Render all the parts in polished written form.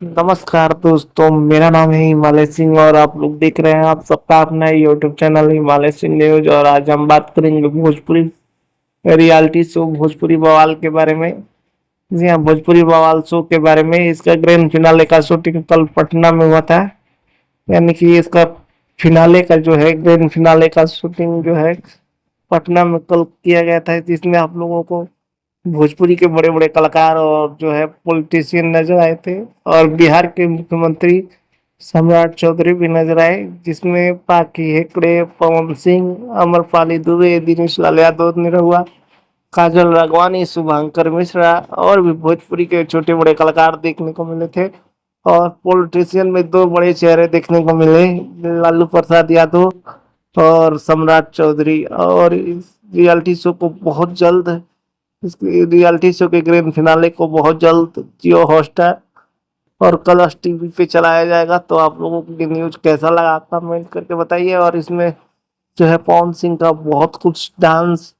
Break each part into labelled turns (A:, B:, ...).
A: नमस्कार दोस्तों, मेरा नाम है हिमालय सिंह और आप लोग देख रहे हैं आप सबका अपना YouTube channel Himalaya Singh news. और आज हम बात करेंगे भोजपुरी रियलिटी शो भोजपुरी बवाल के बारे में। जी हाँ, भोजपुरी बवाल शो के बारे में। इसका ग्रैंड फिनाले का शूटिंग कल पटना में हुआ था। यानी कि इसका फिनाले का जो है ग्रैंड फिनाले का शूटिंग जो है पटना में कल किया गया था, जिसमें आप लोगों को भोजपुरी के बड़े बड़े कलाकार और जो है पॉलिटिशियन नजर आए थे। और बिहार के मुख्यमंत्री सम्राट चौधरी भी नजर आए, जिसमें पाखी हेकड़े, पवन सिंह, अमरपाली दुबे, दिनेश लाल यादव, निरहुआ, काजल राघवानी, शुभंकर मिश्रा और भी भोजपुरी के छोटे बड़े कलाकार देखने को मिले थे। और पॉलिटिशियन में दो बड़े चेहरे देखने को मिले, लालू प्रसाद यादव और सम्राट चौधरी। और इस रियलिटी शो को बहुत जल्द इस रियलिटी शो के ग्रैंड फिनाले को बहुत जल्द जियो हॉटस्टार और कलर्स टीवी पे चलाया जाएगा। तो आप लोगों को ये न्यूज कैसा लगा कमेंट करके बताइए। और इसमें जो है पवन सिंह का बहुत कुछ डांस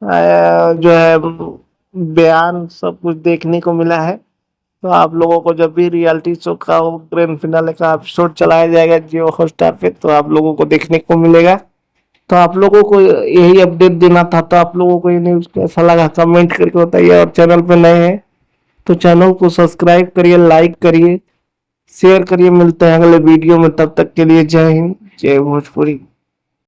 A: जो है बयान सब कुछ देखने को मिला है। तो आप लोगों को जब भी रियलिटी शो का ग्रैंड फिनाले का एपिसोड चलाया जाएगा जियो हॉटस्टार पे, तो आप लोगों को देखने को मिलेगा। तो आप लोगों को यही अपडेट देना था। तो आप लोगों को ये न्यूज़ कैसा लगा कमेंट करके बताइए। और चैनल पे नए हैं तो चैनल को सब्सक्राइब करिए, लाइक करिए, शेयर करिए। मिलते हैं अगले वीडियो में, तब तक के लिए जय हिंद, जय भोजपुरी।